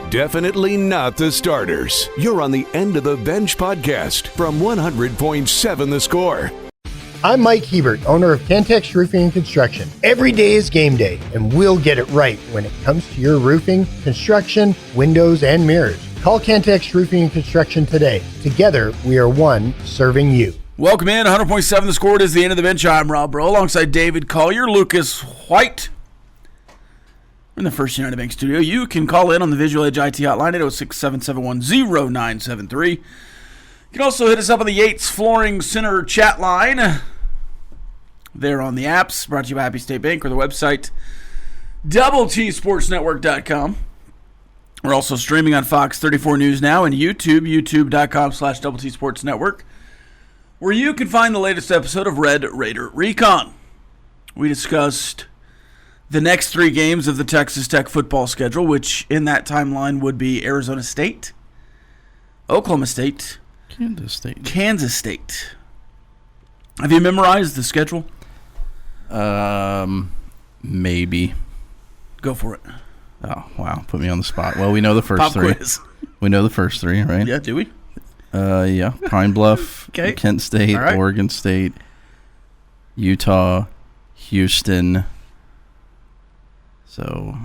Definitely not the starters. You're on the End of the Bench podcast from 100.7 The Score. I'm Mike Hebert, owner of Cantex Roofing and Construction. Every day is game day, and we'll get it right when it comes to your roofing, construction, windows, and mirrors. Call Cantex Roofing and Construction today. Together, we are one serving you. Welcome in, 100.7 The Score. It is the End of the Bench. I'm Rob Breaux, alongside David Collier, Lucas White. In the First United Bank studio. You can call in on the Visual Edge IT hotline at 806-771-0973. You can also hit us up on the Yates Flooring Center chat line. They're on the apps, brought to you by Happy State Bank, or the website, doubleTSportsNetwork.com. We're also streaming on Fox 34 News Now and YouTube, youtube.com/doubleTSportsNetwork, where you can find the latest episode of Red Raider Recon. We discussed the next three games of the Texas Tech football schedule, which in that timeline would be Arizona State, Oklahoma State, Kansas State. Have you memorized the schedule? Maybe. Go for it. Oh, wow. Put me on the spot. Well, we know the first Pop three. Quiz. We know the first three, right? Yeah, do we? Yeah. Pine Bluff, Okay. Kent State, All right. Oregon State, Utah, Houston. So,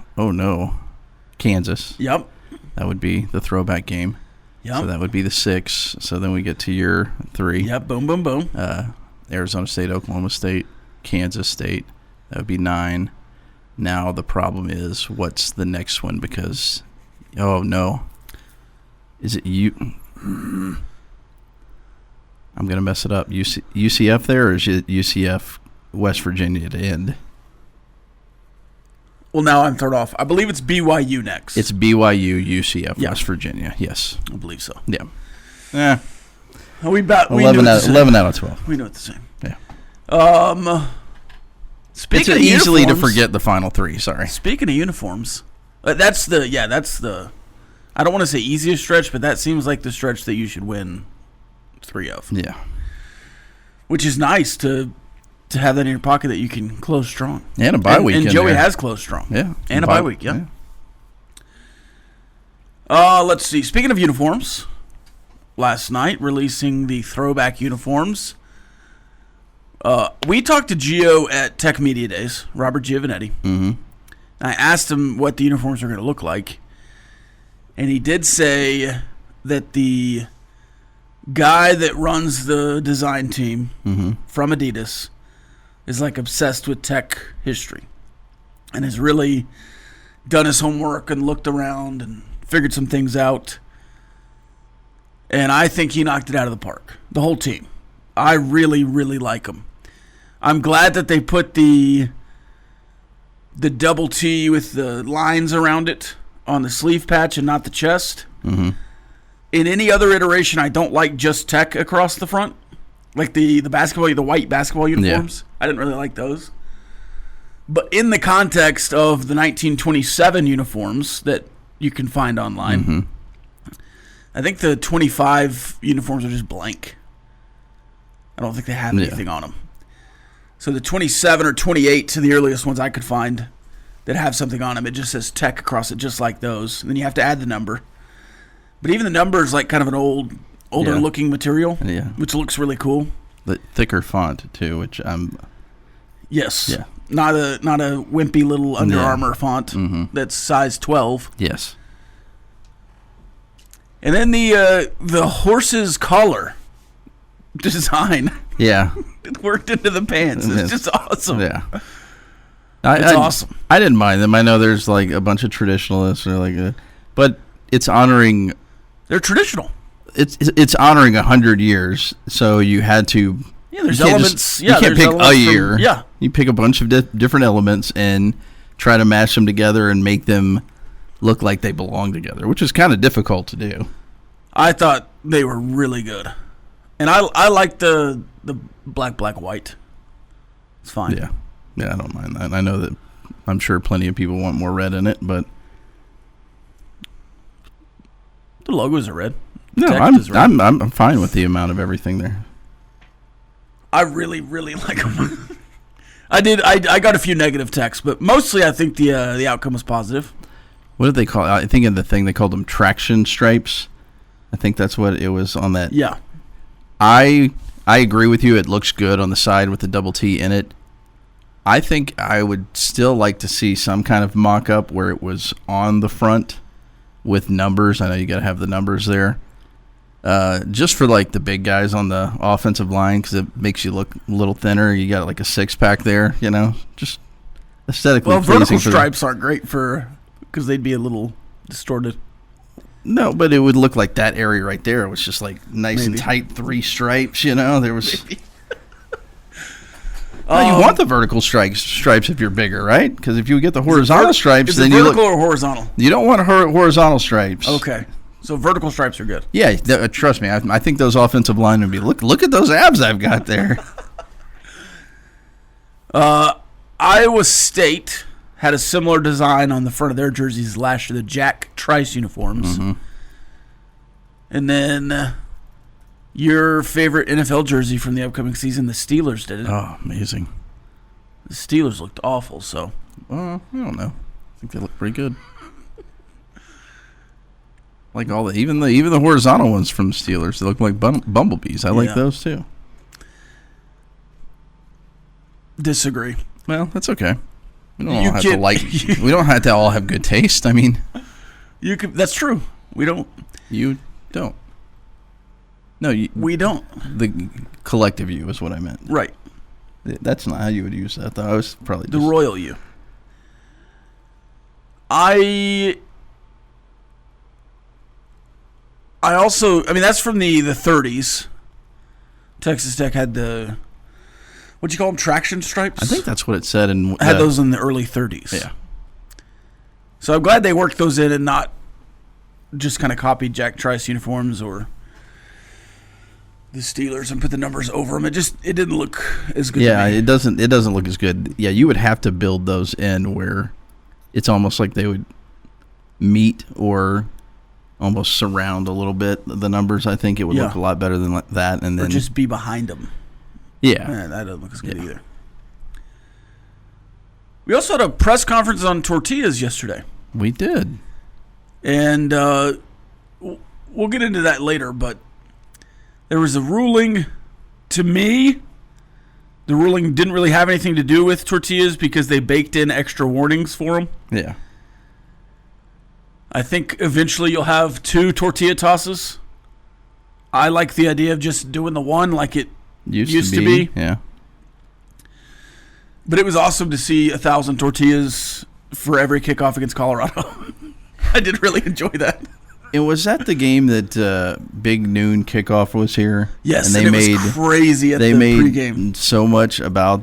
Kansas. Yep. That would be the throwback game. Yep. So that would be the 6. So then we get to your 3. Yep. Boom, boom, boom. Arizona State, Oklahoma State, Kansas State. That would be 9. Now the problem is, what's the next one? Because, is it I'm going to mess it up. UCF there, or is it UCF West Virginia to end? Well, now I'm third off. I believe it's BYU next. It's BYU, UCF, Yeah. West Virginia. Yes. I believe so. Yeah. Yeah. We 11 out of 12. We know it's the same. Yeah. Speaking It's of easily to uniforms- forget the final 3. Sorry. Speaking of uniforms, that's the I don't want to say easiest stretch, but that seems like the stretch that you should win 3 of. Yeah. Which is nice to have that in your pocket that you can close strong. And a bye week. And in Joey there. has closed strong. Yeah. And a bye week, yeah. Let's see. Speaking of uniforms, last night releasing the throwback uniforms. We talked to Gio at Tech Media Days, Robert Giovanetti. Mm-hmm. I asked him what the uniforms are going to look like. And he did say that the guy that runs the design team from Adidas is like obsessed with Tech history and has really done his homework and looked around and figured some things out. And I think he knocked it out of the park, the whole team. I really, really like him. I'm glad that they put the double T with the lines around it on the sleeve patch and not the chest. Mm-hmm. In any other iteration, I don't like just Tech across the front. Like the white basketball uniforms. Yeah. I didn't really like those. But in the context of the 1927 uniforms that you can find online, I think the 25 uniforms are just blank. I don't think they have anything on them. So the 27 or 28, the earliest ones I could find that have something on them, it just says Tech across it, just like those. And then you have to add the number. But even the number is like kind of an older looking material, which looks really cool. The thicker font too, which yes, yeah, not a wimpy little Under Armour font that's size 12. Yes. And then the horse's collar design, it worked into the pants. It's just awesome. Yeah, it's awesome. I didn't mind them. I know there's like a bunch of traditionalists or but it's honoring. They're traditional. It's honoring 100 years, so you had to. Yeah, there's elements. You can't pick a year. Yeah, you pick a bunch of different elements and try to mash them together and make them look like they belong together, which is kind of difficult to do. I thought they were really good, and I like the black, white. It's fine. Yeah, I don't mind that. I know that I'm sure plenty of people want more red in it, but the logos are red. No, I'm fine with the amount of everything there. I really, really like them. I got a few negative texts, but mostly I think the outcome was positive. What did they call it? I think in the thing they called them traction stripes. I think that's what it was on that. Yeah. I agree with you. It looks good on the side with the double T in it. I think I would still like to see some kind of mock-up where it was on the front with numbers. I know you got to have the numbers there. Just for like the big guys on the offensive line, because it makes you look a little thinner. You got like a six-pack there, just aesthetically pleasing. Well, vertical stripes aren't great because they'd be a little distorted. No, but it would look like that area right there. It was just like nice and tight 3 stripes, There was. You want the vertical stripes if you're bigger, right? Because if you get the horizontal stripes, then vertical or horizontal? You don't want horizontal stripes. Okay, so vertical stripes are good. Yeah, trust me. I think those offensive linemen would be look at those abs I've got there. Iowa State had a similar design on the front of their jerseys last year, the Jack Trice uniforms, and then. Your favorite NFL jersey from the upcoming season, the Steelers did it. Oh, amazing. The Steelers looked awful, so. I don't know. I think they look pretty good. Like even the horizontal ones from the Steelers, they look like bumblebees. I like those too. Disagree. Well, that's okay. We don't all have to we don't have to all have good taste. I mean, that's true. We don't. You don't. No, we don't. The collective you is what I meant. Right. That's not how you would use that, though. I was probably the royal you. I also, that's from the 30s. Texas Tech had the, what'd you call them, traction stripes? I think that's what it said. And had those in the early 30s. Yeah. So I'm glad they worked those in and not just kind of copied Jack Trice uniforms or the Steelers and put the numbers over them. It didn't look as good. Yeah, to me. it doesn't look as good. Yeah, you would have to build those in where it's almost like they would meet or almost surround a little bit the numbers. I think it would look a lot better than that, and then or just be behind them. Yeah, that doesn't look as good either. We also had a press conference on tortillas yesterday. We did, and we'll get into that later, but. There was a ruling, to me, the ruling didn't really have anything to do with tortillas because they baked in extra warnings for them. Yeah. I think eventually you'll have 2 tortilla tosses. I like the idea of just doing the one like it used to be. Yeah. But it was awesome to see 1,000 tortillas for every kickoff against Colorado. I did really enjoy that. And was that the game that Big Noon Kickoff was here? Yes, and it was crazy at the pregame. They made so much about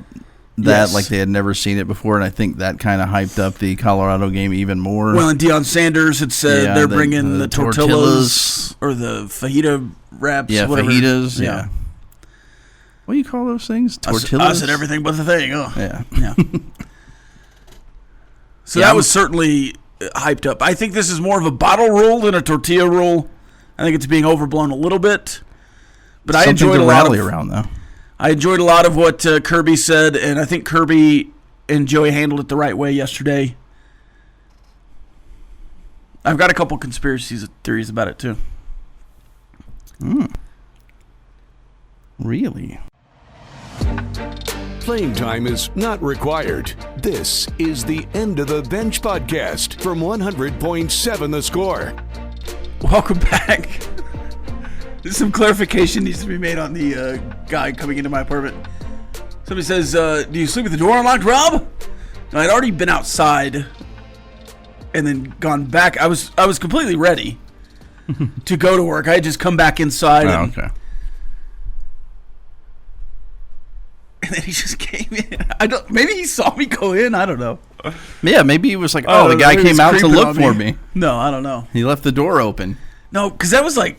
that, like they had never seen it before, and I think that kind of hyped up the Colorado game even more. Well, and Deion Sanders had said they're bringing the tortillas or the fajita wraps. Yeah, whatever. fajitas. Yeah. What do you call those things? Tortillas? I said everything but the thing. Oh. Yeah. So that was certainly hyped up. I think this is more of a bottle roll than a tortilla roll. I think it's being overblown a little bit. But I enjoyed a lot around though. I enjoyed a lot of what Kirby said, and I think Kirby and Joey handled it the right way yesterday. I've got a couple conspiracy theories about it too. Really? Playing time is not required. This is the End of the Bench podcast from 100.7 The Score. Welcome back. There's some clarification needs to be made on the guy coming into my apartment. Somebody says, do you sleep with the door unlocked, Rob? No, I'd already been outside and then gone back. I was completely ready to go to work. I had just come back inside. Okay. And then he just came in. Maybe he saw me go in. I don't know. Yeah, maybe he was like, the guy came out to look for me. No, I don't know. He left the door open. No, because that was like,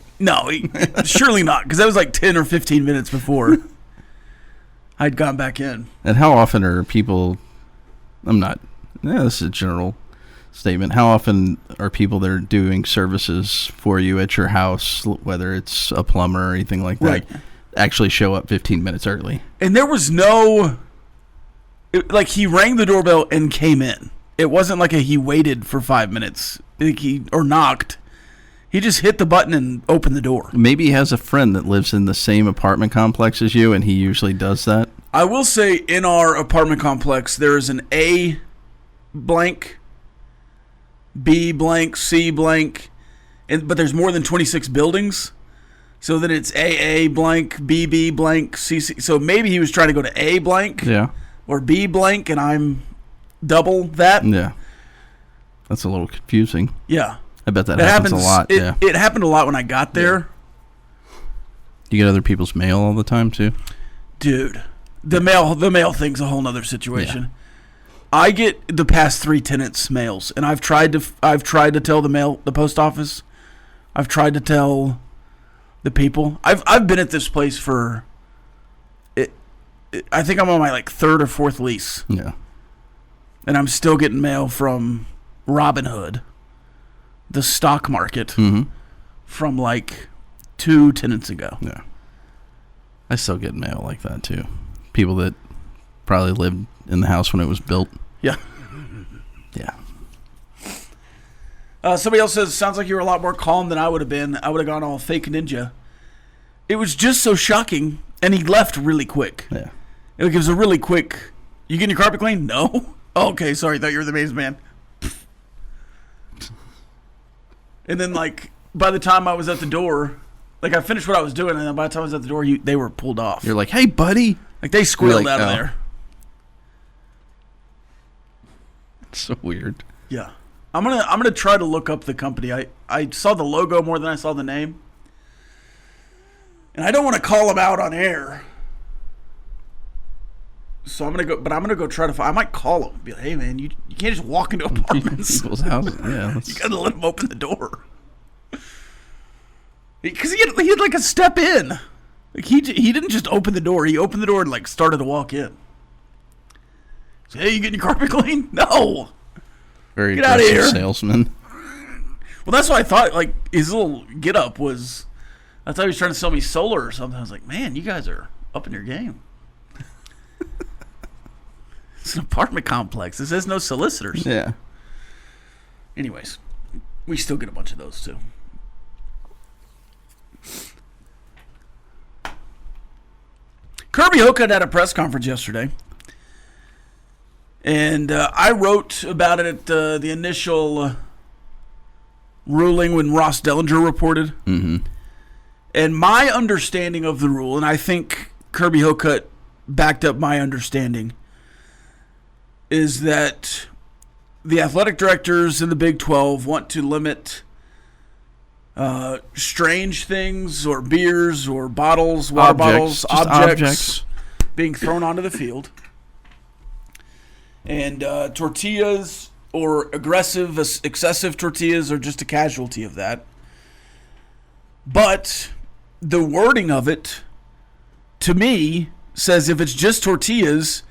surely not. Because that was like 10 or 15 minutes before I'd gone back in. And how often are people, this is a general statement. How often are people that are doing services for you at your house, whether it's a plumber or anything like that, right, actually show up 15 minutes early? And there was he rang the doorbell and came in. It wasn't like he waited for 5 minutes or knocked. He just hit the button and opened the door. Maybe he has a friend that lives in the same apartment complex as you, and he usually does that. I will say in our apartment complex, there is an A blank, B blank, C blank, but there's more than 26 buildings. So then it's AA blank, BB blank, CC. So maybe he was trying to go to A blank or B blank, and I'm double that. Yeah. That's a little confusing. Yeah. I bet that happens a lot. It happened a lot when I got there. You get other people's mail all the time, too? Dude, the mail thing's a whole nother situation. Yeah. I get the past 3 tenants' mails, and I've tried to tell the post office. I've tried to tell the people. I've been at this place for I think I'm on my 3rd or 4th lease. Yeah. And I'm still getting mail from Robinhood, the stock market, from 2 tenants ago. Yeah. I still get mail like that too. People that probably lived in the house when it was built. Yeah. Yeah. Somebody else says, sounds like you were a lot more calm than I would have been. I would have gone all fake ninja. It was just so shocking, and he left really quick. Yeah. It was a really quick, you getting your carpet clean? No. Oh, okay, sorry, thought you were the maid's man. And then, by the time I was at the door, I finished what I was doing, and then by the time I was at the door, they were pulled off. You're like, hey, buddy. They squealed out of there. It's so weird. Yeah. I'm gonna try to look up the company. I saw the logo more than I saw the name. And I don't want to call them out on air. So I'm gonna go try to find. I might call them. Be like, hey man, you can't just walk into apartments. People's houses. Yeah. You gotta let them open the door. Because he had a step in. He didn't just open the door. He opened the door and started to walk in. So, hey, you getting your carpet clean? No. Very get out of here, salesman. Well, that's what I thought. His little get up was. I thought he was trying to sell me solar or something. I was like, man, you guys are up in your game. It's an apartment complex. This has no solicitors. Yeah. Anyways, we still get a bunch of those too. Kirby Hocutt had a press conference yesterday. And I wrote about it at the initial ruling when Ross Dellinger reported. Mm-hmm. And my understanding of the rule, and I think Kirby Hocutt backed up my understanding, is that the athletic directors in the Big 12 want to limit strange things or beers or bottles, water bottles, objects being thrown onto the field. And tortillas or excessive tortillas are just a casualty of that. But the wording of it, to me, says if it's just tortillas,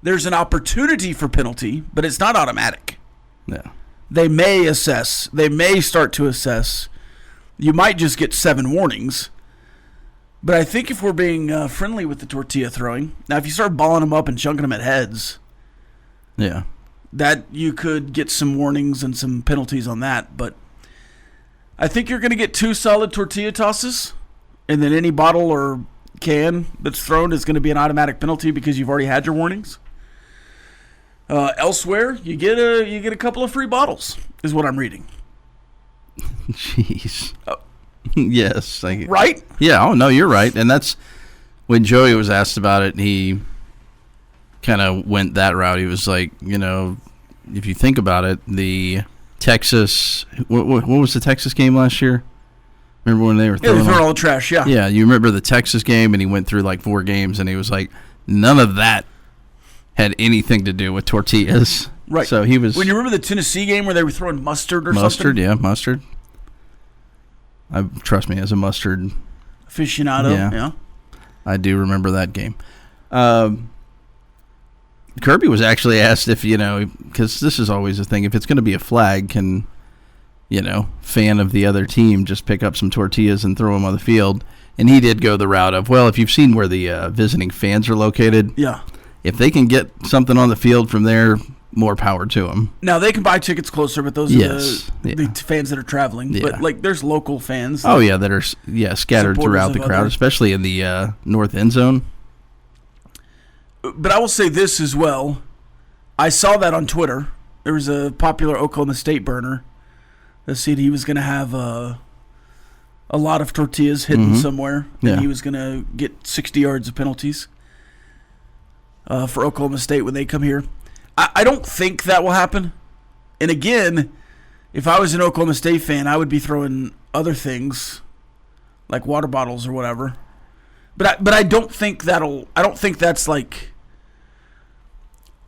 there's an opportunity for penalty, but it's not automatic. Yeah. They may assess. They may start to assess. You might just get 7 warnings. But I think if we're being friendly with the tortilla throwing, now if you start balling them up and chunking them at heads, yeah, that you could get some warnings and some penalties on that. But I think you're going to get 2 solid tortilla tosses, and then any bottle or can that's thrown is going to be an automatic penalty because you've already had your warnings. Elsewhere, you get a couple of free bottles, is what I'm reading. Jeez. Yes. Right? Yeah. Oh no, you're right. And that's when Joey was asked about it. He kind of went that route. He was like, if you think about it, the Texas. What was the Texas game last year? Remember when they were throwing all the trash? Yeah. Yeah. You remember the Texas game, and he went through 4 games, and he was like, none of that had anything to do with tortillas. Right. So he was. When you remember the Tennessee game where they were throwing mustard or something? Mustard, yeah, mustard. Trust me, as a mustard aficionado, yeah. I do remember that game. Kirby was actually asked if, because this is always a thing, if it's going to be a flag, can, fan of the other team just pick up some tortillas and throw them on the field? And he did go the route of, well, if you've seen where the visiting fans are located, yeah, if they can get something on the field from there, more power to them. Now, they can buy tickets closer, but those are the fans that are traveling. Yeah. But, like, there's local fans. Oh, yeah, that are scattered throughout the crowd, especially in the north end zone. But I will say this as well. I saw that on Twitter. There was a popular Oklahoma State burner that said he was going to have a lot of tortillas hidden somewhere, and he was going to get 60 yards of penalties for Oklahoma State when they come here. I don't think that will happen. And again, if I was an Oklahoma State fan, I would be throwing other things like water bottles or whatever. But I don't think that's like.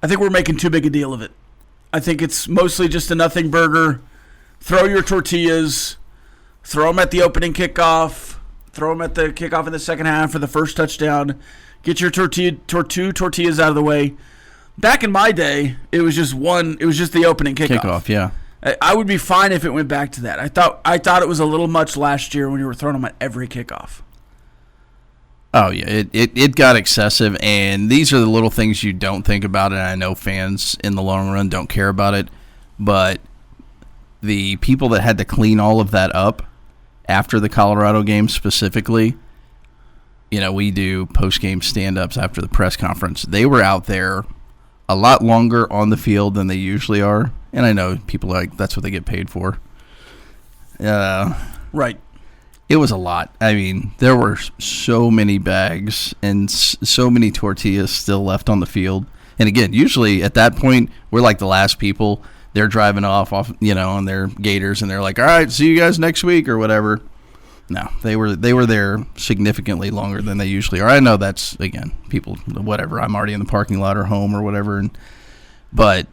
I think we're making too big a deal of it. I think it's mostly just a nothing burger. Throw your tortillas. Throw them at the opening kickoff. Throw them at the kickoff in the second half for the first touchdown. Get your two tortillas out of the way. Back in my day, it was just the opening kickoff. Kickoff, yeah. I would be fine if it went back to that. I thought it was a little much last year when you were throwing them at every kickoff. Oh, yeah, it got excessive, and these are the little things you don't think about, and I know fans in the long run don't care about it, but the people that had to clean all of that up after the Colorado game specifically, we do post-game stand-ups after the press conference. They were out there a lot longer on the field than they usually are, and I know people that's what they get paid for. Right. It was a lot. I mean, there were so many bags and so many tortillas still left on the field. And again, usually at that point, we're like the last people. They're driving off, on their gators, and they're like, all right, see you guys next week or whatever. No, they were there significantly longer than they usually are. I know that's, again, people, whatever. I'm already in the parking lot or home or whatever. But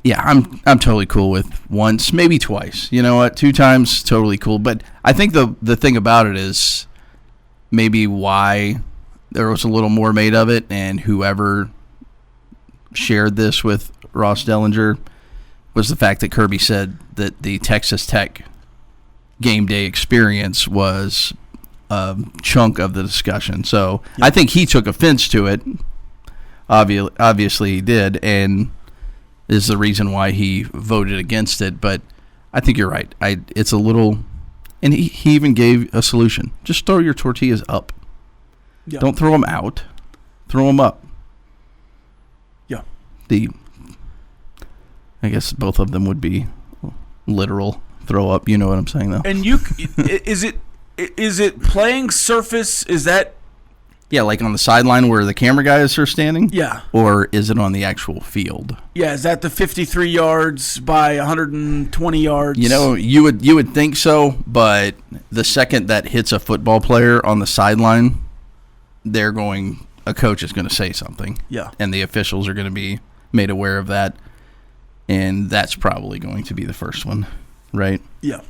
yeah, I'm totally cool with once, maybe twice. You know what? 2 times, totally cool. But I think the thing about it is maybe why there was a little more made of it, and whoever shared this with Ross Dellinger was the fact that Kirby said that the Texas Tech game day experience was a chunk of the discussion. So I think he took offense to it. Obviously he did, and is the reason why he voted against it. But I think you're right. It's a little, and he even gave a solution. Just throw your tortillas up. Yeah. Don't throw them out. Throw them up. Yeah. I guess both of them would be literal throw up. You know what I'm saying, though. And is it playing surface? Is that? Yeah, like on the sideline where the camera guys are standing? Yeah. Or is it on the actual field? Yeah, is that the 53 yards by 120 yards? You would think so, but the second that hits a football player on the sideline, a coach is going to say something. Yeah. And the officials are going to be made aware of that, and that's probably going to be the first one, right? Yeah.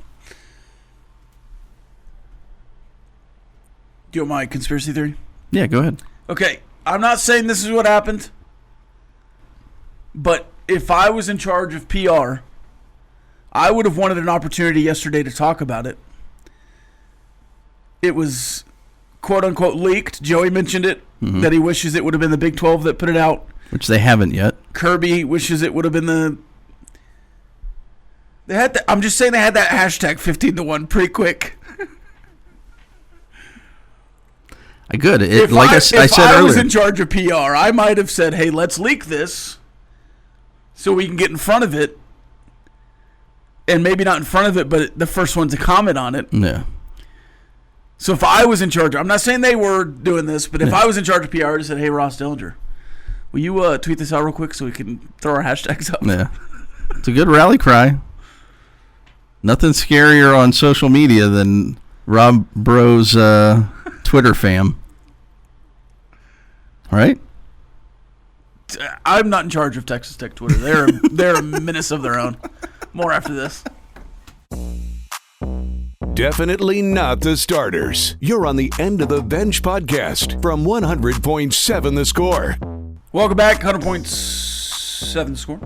Do you want my conspiracy theory? Yeah, go ahead. Okay, I'm not saying this is what happened, but if I was in charge of PR, I would have wanted an opportunity yesterday to talk about it. It was, quote-unquote, leaked. Joey mentioned it, that he wishes it would have been the Big 12 that put it out. Which they haven't yet. Kirby wishes it would have been I'm just saying they had that hashtag 15-1 pretty quick. Good. If I said earlier, I was in charge of PR, I might have said, hey, let's leak this so we can get in front of it. And maybe not in front of it, but the first one to comment on it. Yeah. So if I was in charge, I'm not saying they were doing this, but if I was in charge of PR, I would have said, hey, Ross Dellinger, will you tweet this out real quick so we can throw our hashtags up? Yeah. It's a good rally cry. Nothing scarier on social media than Rob Breaux's Twitter fam. Right? I'm not in charge of Texas Tech Twitter. They're a menace of their own. More after this. Definitely not the starters. You're on the End of the Bench podcast from 100.7 The Score. Welcome back, 100.7 The Score.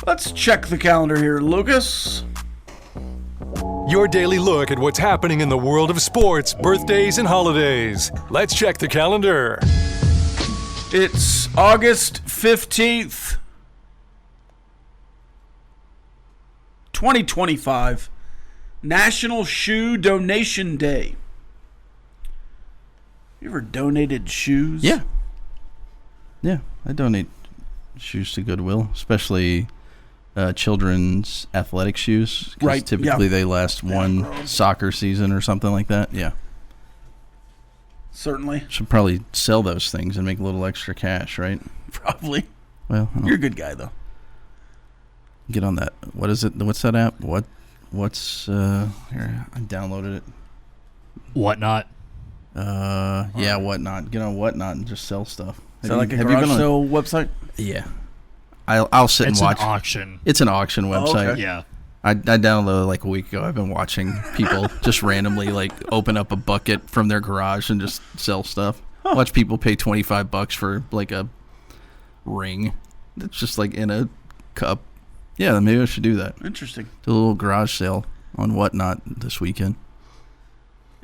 Let's check the calendar here, Lucas. Your daily look at what's happening in the world of sports, birthdays, and holidays. Let's check the calendar. It's August 15th, 2025, National Shoe Donation Day. You ever donated shoes? Yeah. Yeah, I donate shoes to Goodwill, especially children's athletic shoes. 'Cause Right, typically yeah. they last one soccer season or something like that. Yeah. Certainly. Should probably sell those things and make a little extra cash, right? Probably. Well, You're a good guy, though. get on that. What is it? What's that app? What's here? I downloaded it. Whatnot. Yeah, Whatnot. Get on Whatnot and just sell stuff. Is that like a garage sale website? Yeah. I'll sit It's and watch. an auction. It's an auction website. okay. Yeah. I downloaded it like a week ago. I've been watching people just randomly like open up a bucket from their garage and just sell stuff. Watch people pay $25 for like a ring that's just like in a cup. Yeah, maybe I should do that. Interesting. Do a little garage sale on Whatnot this weekend.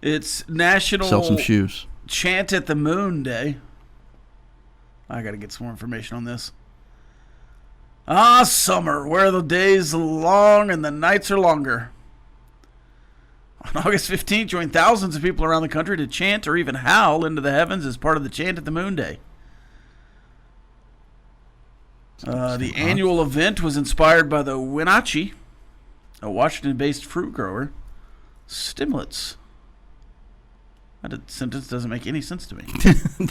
It's National Sell some shoes. Chant at the Moon Day. I got to get some more information on this. Summer, where the days are long and the nights are longer. On August 15th, join thousands of people around the country to chant or even howl into the heavens as part of the Chant at the Moon Day. The annual event was inspired by the Wenatchee, a Washington-based fruit grower. Stimulants. That sentence doesn't make any sense to me.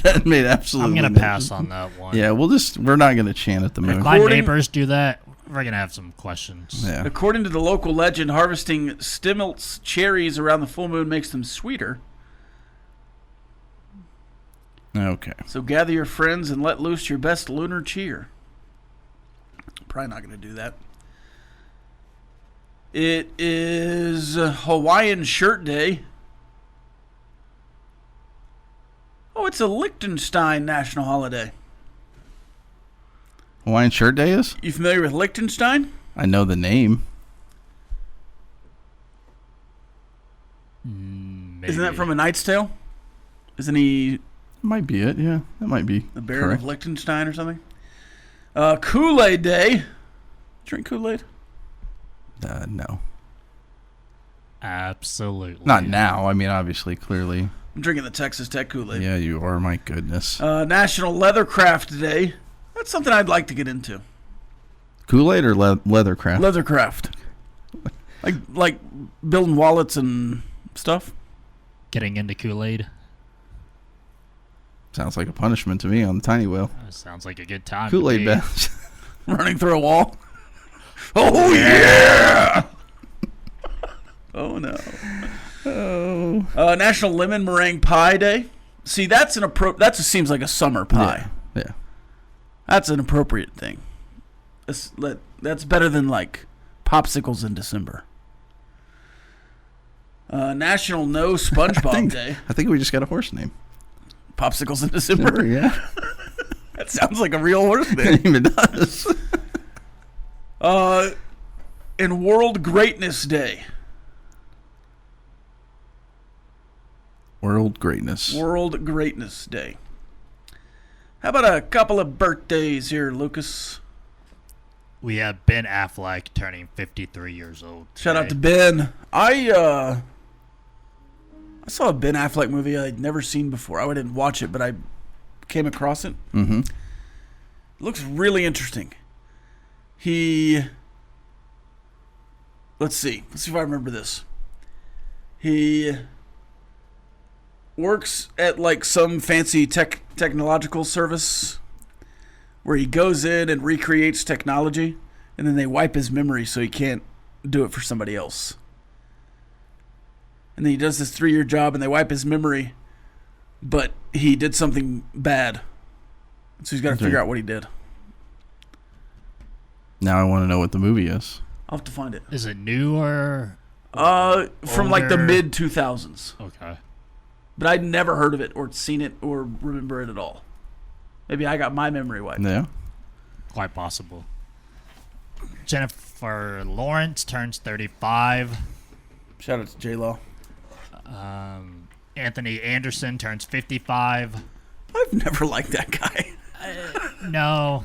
That made absolutely. I'm going no to pass sense. on that one. Yeah, we're not going to chant at the moon. If my According- neighbors do that, we're going to have some questions. Yeah. According to the local legend, harvesting stimulants cherries around the full moon makes them sweeter. Okay. So gather your friends and let loose your best lunar cheer. Probably not going to do that. It is Hawaiian Shirt Day. Oh, it's a Liechtenstein national holiday. Hawaiian Shirt Day is? You familiar with Liechtenstein? I know the name. Maybe. Isn't that from A Knight's Tale? Isn't he Might be it. Yeah, that might be. the Baron correct. of Liechtenstein or something? Kool-Aid Day. Drink Kool-Aid? No. Absolutely. Not now. I mean, obviously, clearly. I'm drinking the Texas Tech Kool-Aid. Yeah, you are. My goodness. National Leathercraft Day. That's something I'd like to get into. Kool-Aid or Leathercraft? Leathercraft. Like building wallets and stuff. Getting into Kool-Aid. Sounds like a punishment to me on the tiny wheel. Sounds like a good time. to Kool-Aid me. bath. Running through a wall. Oh, yeah! Oh, no. National Lemon Meringue Pie Day. See, that seems like a summer pie. Yeah. That's an appropriate thing. That's better than, like, popsicles in December. National No SpongeBob Day. I think we just got a horse name. Popsicles in December. Yeah. That sounds like a real horse name. It does. And World Greatness Day. World Greatness. World Greatness Day. How about a couple of birthdays here, Lucas? We have Ben Affleck turning 53 years old. Shout out to today. Ben. I saw a Ben Affleck movie I'd never seen before. I didn't watch it, but I came across it. Mm-hmm. It looks really interesting. Let's see if I remember this. He works at like some fancy technological service where he goes in and recreates technology, and then they wipe his memory so he can't do it for somebody else. And then he does this 3-year job, and they wipe his memory, but he did something bad. So he's got to figure out what he did. Now I want to know what the movie is. I'll have to find it. Is it new or? From like the Older. mid 2000s. Okay. But I'd never heard of it or seen it or remember it at all. Maybe I got my memory wiped. Yeah. Quite possible. Jennifer Lawrence turns 35. Shout out to J-Lo. Anthony Anderson turns 55. I've never liked that guy. No.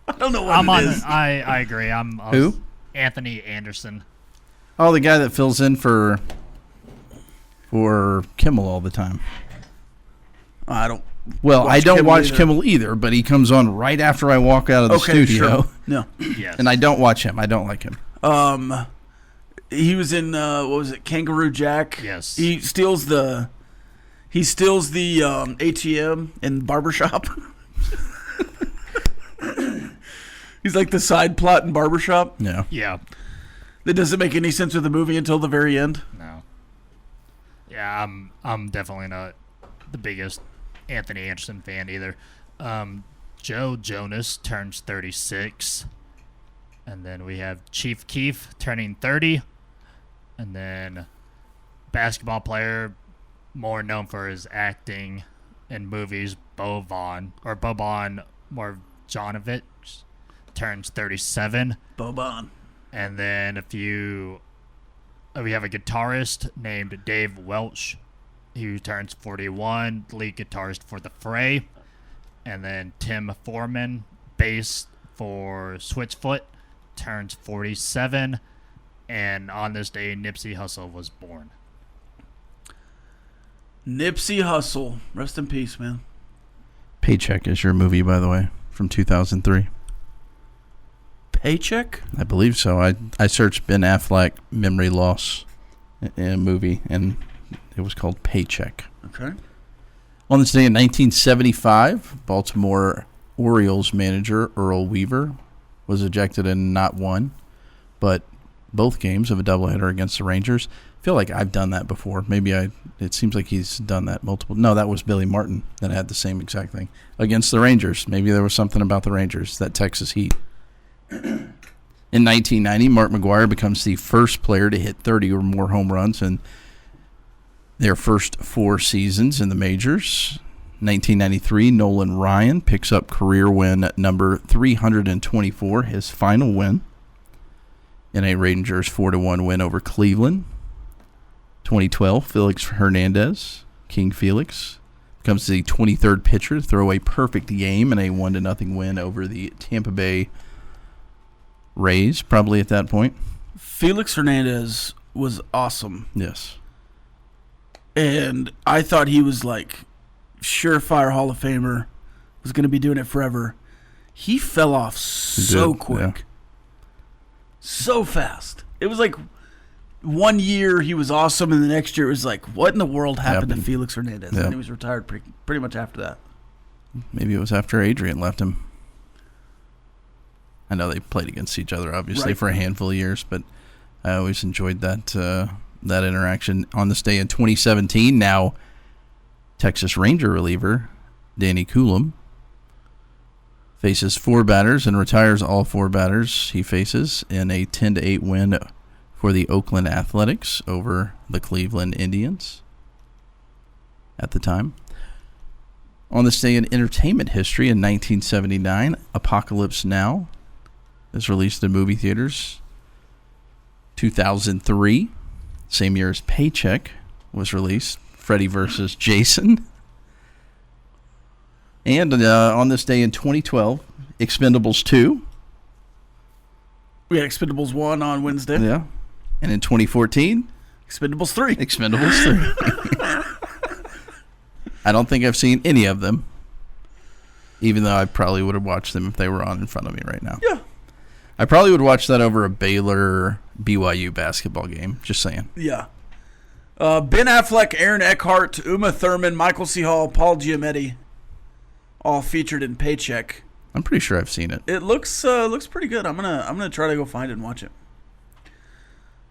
I don't know what it is. I agree. Who? Anthony Anderson. Oh, the guy that fills in for Kimmel all the time. I don't. Well, I don't watch either. Kimmel either, but he comes on right after I walk out of the studio. Sure. No. Yes. And I don't watch him. I don't like him. He was in what was it, Kangaroo Jack? Yes. He steals the ATM in Barbershop. He's like the side plot in Barbershop. Yeah. Yeah. That doesn't make any sense with the movie until the very end. No. Yeah, I'm definitely not the biggest Anthony Anderson fan either. Joe Jonas turns 36. And then we have Chief Keef turning 30. And then basketball player more known for his acting in movies, Boban Marjanovic turns 37. Boban. And then we have a guitarist named Dave Welch, who turns 41, lead guitarist for The Fray. And then Tim Foreman, bass for Switchfoot, turns 47. And on this day, Nipsey Hussle was born. Nipsey Hussle. Rest in peace, man. Paycheck is your movie, by the way, from 2003. Paycheck? I believe so. I searched Ben Affleck memory loss in a movie, and it was called Paycheck. Okay. On this day in 1975, Baltimore Orioles manager Earl Weaver was ejected and not won, but both games of a doubleheader against the Rangers. I feel like I've done that before. It seems like he's done that multiple. No, that was Billy Martin that had the same exact thing against the Rangers. Maybe there was something about the Rangers, that Texas Heat. In 1990, Mark McGwire becomes the first player to hit 30 or more home runs in their first 4 seasons in the majors. 1993, Nolan Ryan picks up career win number 324, his final win in a Rangers 4-1 win over Cleveland. 2012, Felix Hernandez, King Felix, becomes the 23rd pitcher to throw a perfect game in a 1-0 win over the Tampa Bay Rays, probably at that point. Felix Hernandez was awesome. Yes. And I thought he was like surefire Hall of Famer, was going to be doing it forever. He fell off so quick. Yeah. So fast. It was like 1 year he was awesome, and the next year it was like, what in the world happened to Felix Hernandez? Yeah. And he was retired pretty much after that. Maybe it was after Adrian left him. I know they played against each other, obviously, for a handful of years, but I always enjoyed that interaction. On this day in 2017, now Texas Ranger reliever Danny Coulomb faces 4 batters and retires all 4 batters he faces in a 10-8 win for the Oakland Athletics over the Cleveland Indians at the time. On this day in entertainment history in 1979, Apocalypse Now is released in movie theaters. 2003, same year as Paycheck was released, Freddy vs. Jason. And on this day in 2012, Expendables 2. We had Expendables 1 on Wednesday. Yeah. And in 2014, Expendables 3. Expendables 3. I don't think I've seen any of them, even though I probably would have watched them if they were on in front of me right now. Yeah. I probably would watch that over a Baylor-BYU basketball game, just saying. Yeah. Ben Affleck, Aaron Eckhart, Uma Thurman, Michael C. Hall, Paul Giamatti, all featured in Paycheck. I'm pretty sure I've seen it. It looks pretty good. I'm gonna try to go find it and watch it.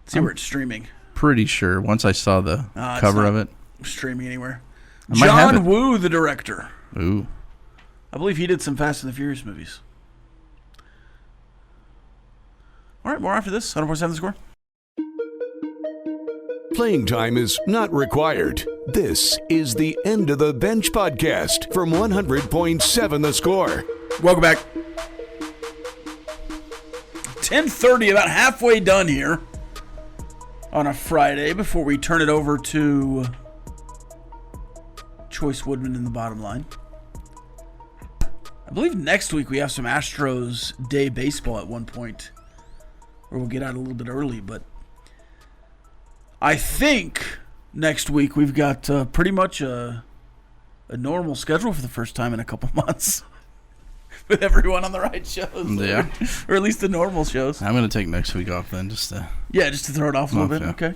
See where it's streaming. Pretty sure once I saw the cover of it. Streaming anywhere. I might have John it. Woo, the director. Ooh. I believe he did some Fast and the Furious movies. All right, more after this. 100.7 The Score. Playing time is not required. This is the End of the Bench podcast from 100.7 The Score. Welcome back. 10:30, about halfway done here on a Friday before we turn it over to Choice Woodman in the bottom line. I believe next week we have some Astros Day baseball at one point, or we'll get out a little bit early. But I think next week we've got pretty much a normal schedule for the first time in a couple months with everyone on the right shows. Yeah. Or at least the normal shows. I'm going to take next week off then, just to throw it off a little bit. Yeah. Okay.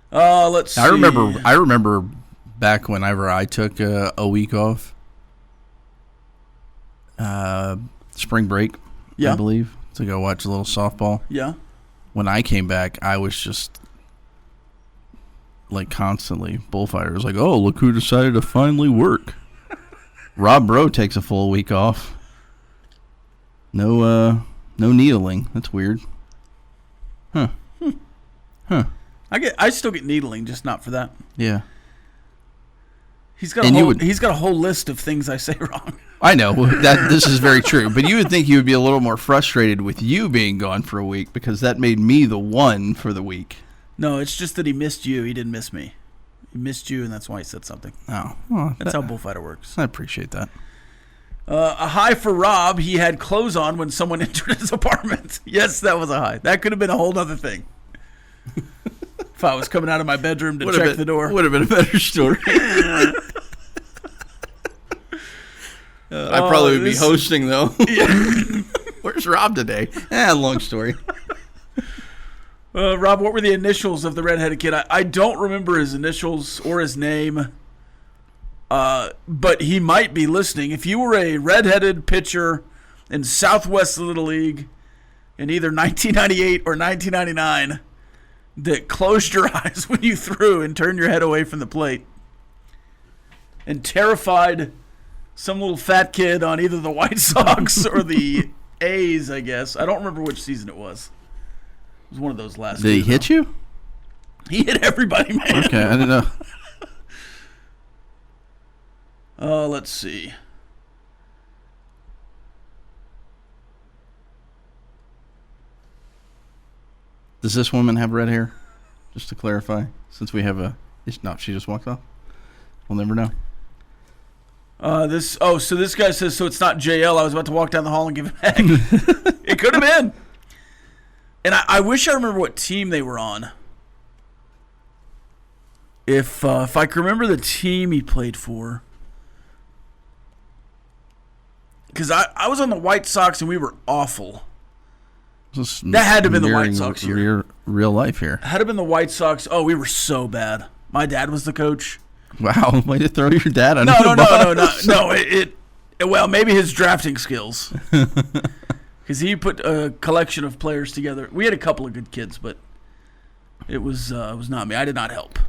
Let's see. I remember back whenever I took a week off, spring break, Yeah. I believe, to go watch a little softball. Yeah. When I came back, I was just like constantly bullfighters. Like, oh, look who decided to finally work. Rob Breaux takes a full week off. No needling. That's weird. Huh. I still get needling, just not for that. Yeah. He's got a whole list of things I say wrong. I know that this is very true, but you would think you would be a little more frustrated with you being gone for a week because that made me the one for the week. No, it's just that he missed you. He didn't miss me. He missed you, and that's why he said something. Oh, well, That's how bullfighter works. I appreciate that. A high for Rob. He had clothes on when someone entered his apartment. Yes, that was a high. That could have been a whole other thing. If I was coming out of my bedroom to check the door. Would have been a better story. I'd probably be hosting, though. Yeah. Where's Rob today? Long story. Rob, what were the initials of the redheaded kid? I don't remember his initials or his name, but he might be listening. If you were a redheaded pitcher in Southwest Little League in either 1998 or 1999 that closed your eyes when you threw and turned your head away from the plate and terrified some little fat kid on either the White Sox or the A's, I guess. I don't remember which season it was. It was one of those last. Did he hit you? He hit everybody, man. Okay, I didn't know. Let's see. Does this woman have red hair? Just to clarify, since we have no, she just walked off. We'll never know. So this guy says, so it's not JL. I was about to walk down the hall and give him a heck. It could have been. And I wish I remember what team they were on. If I can remember the team he played for. Because I was on the White Sox and we were awful. That had to have been the White Sox here. Real life here. Had to have been the White Sox. Oh, we were so bad. My dad was the coach. Wow, way to throw your dad under No. the bus. Well, maybe his drafting skills. Because he put a collection of players together. We had a couple of good kids, but it was not me. I did not help.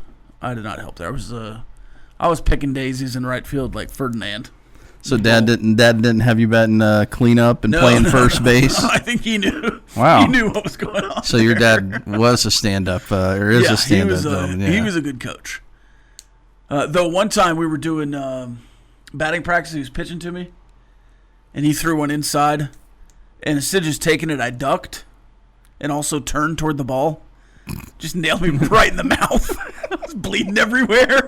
There I was picking daisies in right field like Ferdinand. So dad didn't have you batting cleanup and playing first base? I think he knew. Wow. He knew what was going on. So your dad was a stand-up, or is a stand-up. He was a good coach. Though one time we were doing batting practice, he was pitching to me, and he threw one inside, and instead of just taking it, I ducked and also turned toward the ball. Just nailed me right in the mouth. I was bleeding everywhere.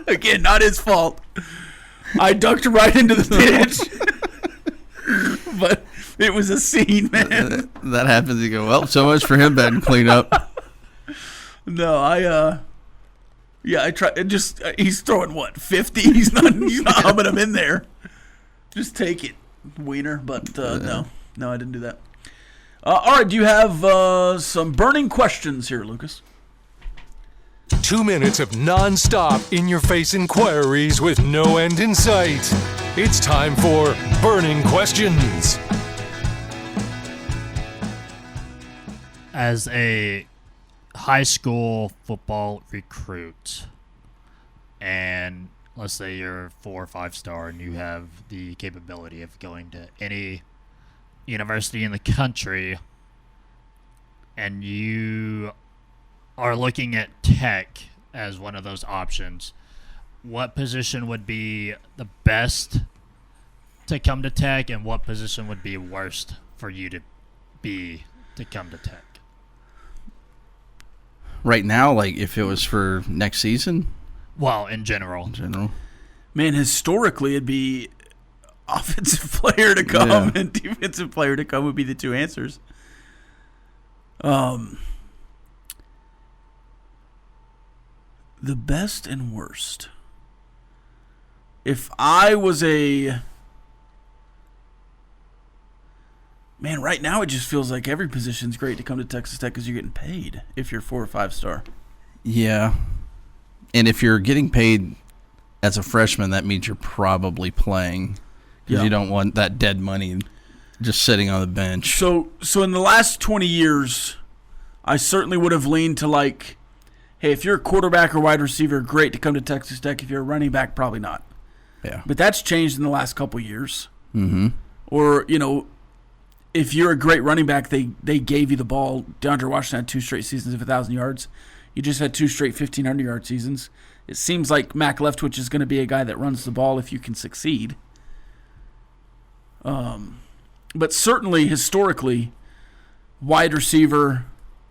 Again, not his fault. I ducked right into the pitch. But it was a scene, man. That happens. You go, well, so much for him batting cleanup. No, I tried. He's throwing what, 50? He's not humming him in there. Just take it, wiener. But no, I didn't do that. All right, do you have some burning questions here, Lucas? 2 minutes of non-stop in-your-face inquiries with no end in sight. It's time for Burning Questions. As a high school football recruit, and let's say you're 4 or 5 star and you have the capability of going to any university in the country, and you are looking at tech as one of those options, what position would be the best to come to tech, and what position would be worst for you to come to tech? Right now, like if it was for next season? Well, in general. Man, historically, it'd be offensive player to come and defensive player to come would be the two answers. The best and worst. If I was man, right now it just feels like every position's great to come to Texas Tech because you're getting paid if you're 4 or 5 star. Yeah. And if you're getting paid as a freshman, that means you're probably playing because you don't want that dead money just sitting on the bench. So in the last 20 years, I certainly would have leaned to like, hey, if you're a quarterback or wide receiver, great to come to Texas Tech. If you're a running back, probably not. Yeah. But that's changed in the last couple of years. Mm-hmm. Or, if you're a great running back, they gave you the ball. DeAndre Washington had 2 straight seasons of 1,000 yards. You just had 2 straight 1,500-yard seasons. It seems like Mac Leftwich is going to be a guy that runs the ball if you can succeed. But certainly, historically, wide receiver,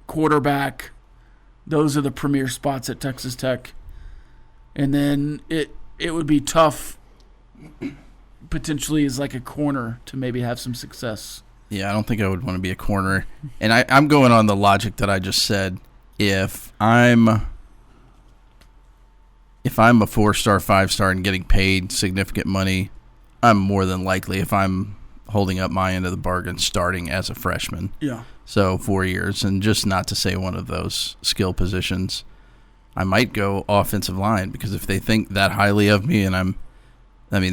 quarterback, those are the premier spots at Texas Tech. And then it would be tough potentially as like a corner to maybe have some success. Yeah, I don't think I would want to be a corner. And I'm going on the logic that I just said. If I'm a 4-star, 5-star and getting paid significant money, I'm more than likely, if I'm holding up my end of the bargain, starting as a freshman. Yeah. So 4 years, and just not to say one of those skill positions, I might go offensive line because if they think that highly of me and I'm going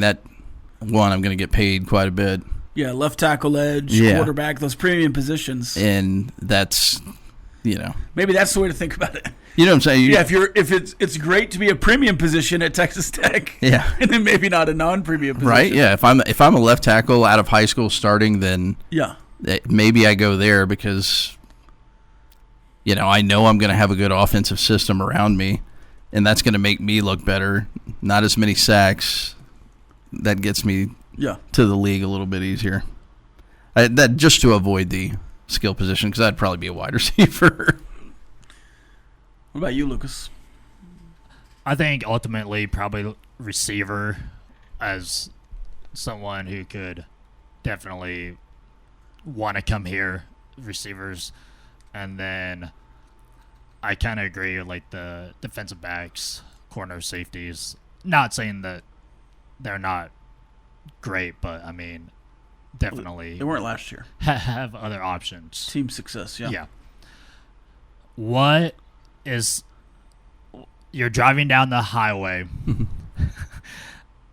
to get paid quite a bit. Yeah, left tackle, edge, quarterback, those premium positions. And that's, maybe that's the way to think about it. You know what I'm saying? If it's great to be a premium position at Texas Tech. Yeah. And then maybe not a non-premium position. Right? Yeah. If I'm a left tackle out of high school starting, then maybe I go there because I know I'm going to have a good offensive system around me, and that's going to make me look better. Not as many sacks. That gets me to the league a little bit easier. That just to avoid the skill position because I'd probably be a wide receiver. What about you, Lucas? I think ultimately probably receiver as someone who could definitely want to come here, receivers. And then I kind of agree with like the defensive backs, corner safeties. Not saying that they're not great, but I mean, definitely they weren't last year. Have other options. Team success, Yeah. What is you're driving down the highway?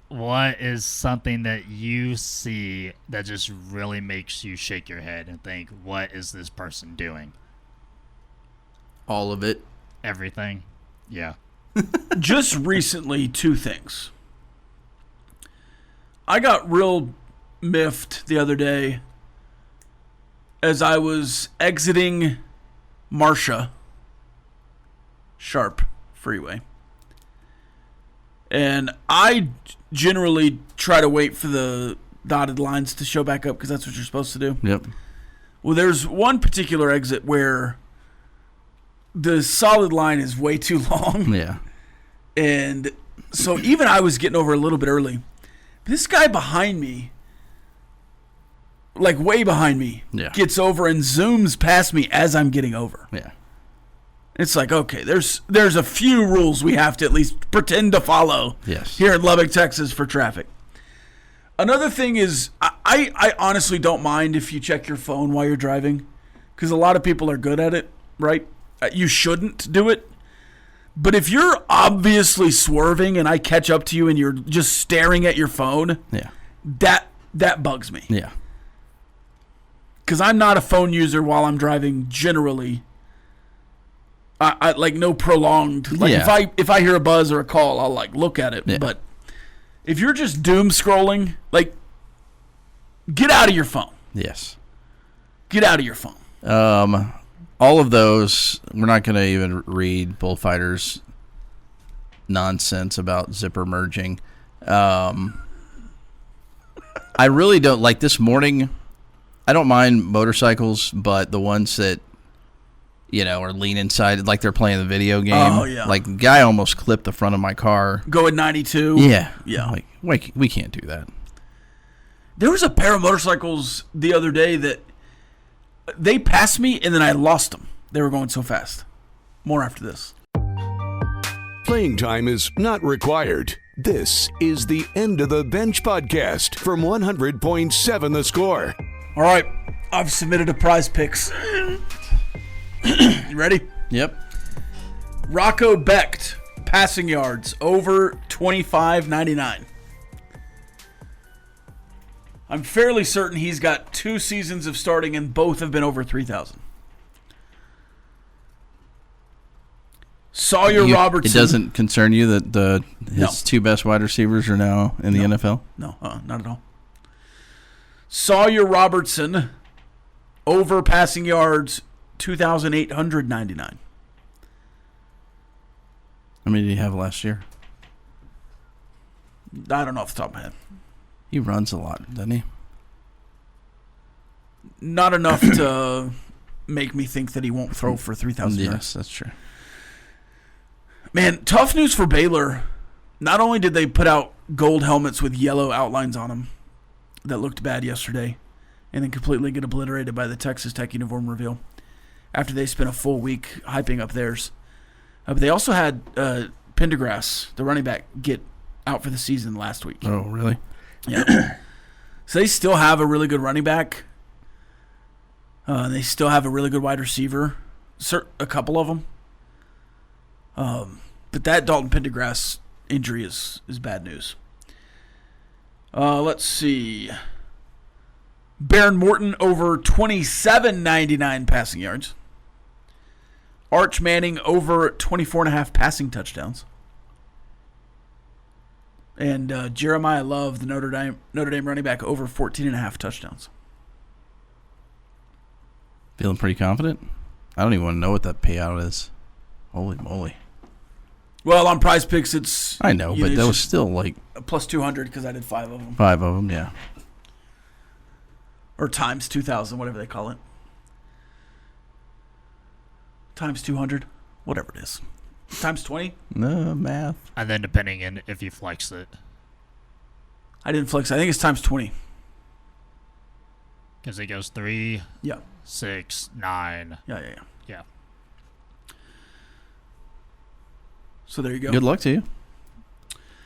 What is something that you see that just really makes you shake your head and think, what is this person doing? All of it. Everything. Yeah. Just recently, 2 things. I got real miffed the other day as I was exiting Marcia Sharp Freeway. And I generally try to wait for the dotted lines to show back up because that's what you're supposed to do. Yep. Well, there's one particular exit where the solid line is way too long. Yeah. And so even I was getting over a little bit early. This guy behind me, like way behind me, gets over and zooms past me as I'm getting over. Yeah. It's like, okay, there's a few rules we have to at least pretend to follow here in Lubbock, Texas for traffic. Another thing is I honestly don't mind if you check your phone while you're driving because a lot of people are good at it, right? You shouldn't do it. But if you're obviously swerving and I catch up to you and you're just staring at your phone, that bugs me. Yeah. Because I'm not a phone user while I'm driving generally. I like no prolonged. Like if I hear a buzz or a call, I'll like look at it. Yeah. But if you're just doom scrolling, like get out of your phone. Yes. Get out of your phone. All of those, we're not going to even read Bullfighter's nonsense about zipper merging. I really don't like this morning. I don't mind motorcycles, but the ones that are lean inside like they're playing the video game. Oh yeah. Like the guy almost clipped the front of my car. Going 92. Yeah. Yeah. Like we can't do that. There was a pair of motorcycles the other day that they passed me and then I lost them. They were going so fast. More after this. Playing time is not required. This is the End of the Bench podcast from 100.7 The Score. All right, I've submitted a prize picks. You ready? Yep. Rocco Becht, passing yards, over 25.99. I'm fairly certain he's got 2 seasons of starting and both have been over 3,000. Sawyer Robertson. It doesn't concern you that his 2 best wide receivers are now in the NFL? No, not at all. Sawyer Robertson, over passing yards, 2,899. How many did he have last year? I don't know off the top of my head. He runs a lot, doesn't he? Not enough to make me think that he won't throw for 3,000 yards. Yes, that's true. Man, tough news for Baylor. Not only did they put out gold helmets with yellow outlines on them that looked bad yesterday and then completely get obliterated by the Texas Tech uniform reveal after they spent a full week hyping up theirs. But they also had Pendergrass, the running back, get out for the season last week. Oh, really? Yeah. So they still have a really good running back. They still have a really good wide receiver, a couple of them. But that Dalton Pendergrass injury is bad news. Let's see. Baron Morton over 27.99 passing yards. Arch Manning over 24.5 passing touchdowns. And Jeremiah Love, the Notre Dame running back, over 14.5 touchdowns. Feeling pretty confident? I don't even want to know what that payout is. Holy moly. Well, on Prize Picks, it's... I know, but that was still like... Plus 200 because I did 5 of them. 5 of them, yeah. Or times 2,000, whatever they call it. Times 200, whatever it is. Times 20? No, math. And then depending on if you flex it. I didn't flex. I think it's times 20. Because it goes 3, Yeah. 6, 9. Yeah. Yeah. So there you go. Good luck to you.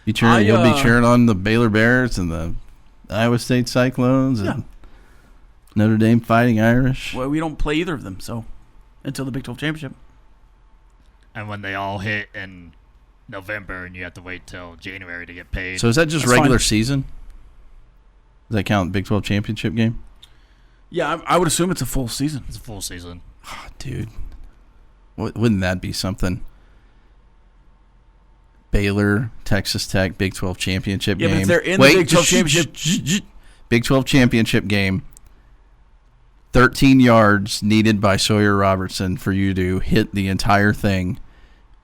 You'll be cheering on the Baylor Bears and the Iowa State Cyclones and Notre Dame Fighting Irish. Well, we don't play either of them, so until the Big 12 Championship. And when they all hit in November and you have to wait till January to get paid. So is that just That's regular fine. season? Does that count Big 12 Championship game? Yeah, I would assume it's a full season. It's a full season. Oh, dude. Wouldn't that be something? Baylor, Texas Tech, Big 12 Championship game. Yeah, but if they're in the Big 12 Championship... Big 12 Championship game. 13 yards needed by Sawyer Robertson for you to hit the entire thing,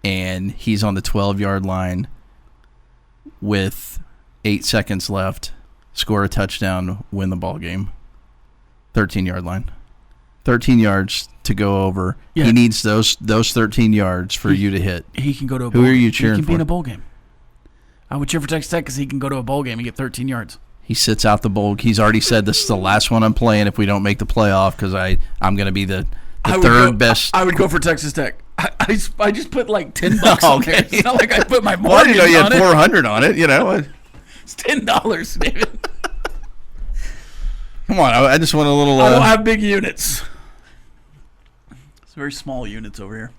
and he's on the 12-yard line with 8 seconds left, score a touchdown, win the ball game. 13-yard line. 13 yards to go over. Yeah. He needs those 13 yards for you to hit. He can go to a bowl Who are game. you cheering He can be in for? a bowl game. I would cheer for Texas Tech because he can go to a bowl game and get 13 yards. He sits out the bowl. He's already said this is the last one I'm playing if we don't make the playoff because I'm going to be the third best. I would go for Texas Tech. I just put like $10 on Okay. there. It's not like I put my Well, I mortgage didn't know you on had it. 400 on it. You know, It's $10, David. come on. I just want a little. I don't have big units. It's very small units over here.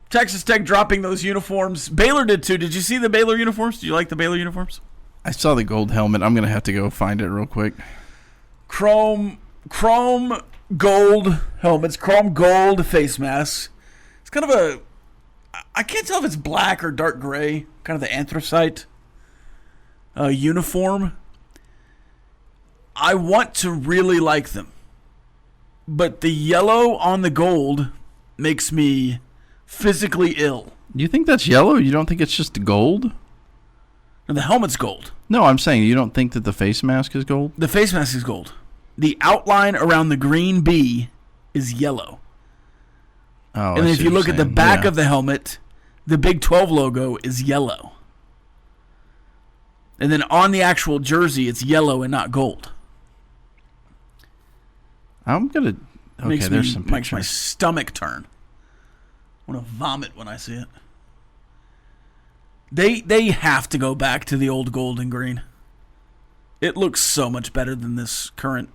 Texas Tech dropping those uniforms. Baylor did too. Did you see the Baylor uniforms? Did you like the Baylor uniforms? I saw the gold helmet. I'm going to have to go find it real quick. Chrome gold helmets, chrome gold face masks. It's kind of I can't tell if it's black or dark gray, kind of the anthracite uniform. I want to really like them, but the yellow on the gold makes me physically ill. Do you think that's yellow? You don't think it's just gold? And the helmet's gold. No, I'm saying you don't think that the face mask is gold? The face mask is gold. The outline around the green bee is yellow. Oh, And then if you look at the back of the helmet, the Big 12 logo is yellow. And then on the actual jersey, it's yellow and not gold. I'm going to... Okay, there's some pictures. Makes my stomach turn. I want to vomit when I see it. They have to go back to the old gold and green. It looks so much better than this current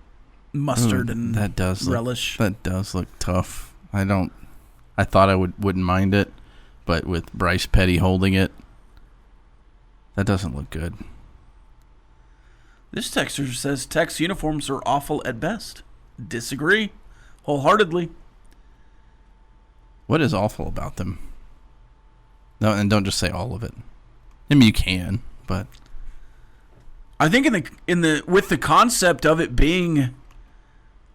mustard and relish. That does look tough. I thought I wouldn't mind it, but with Bryce Petty holding it, that doesn't look good. This texter says Tech's uniforms are awful at best. Disagree wholeheartedly. What is awful about them? No, and don't just say all of it. I mean, you can, but I think with the concept of it being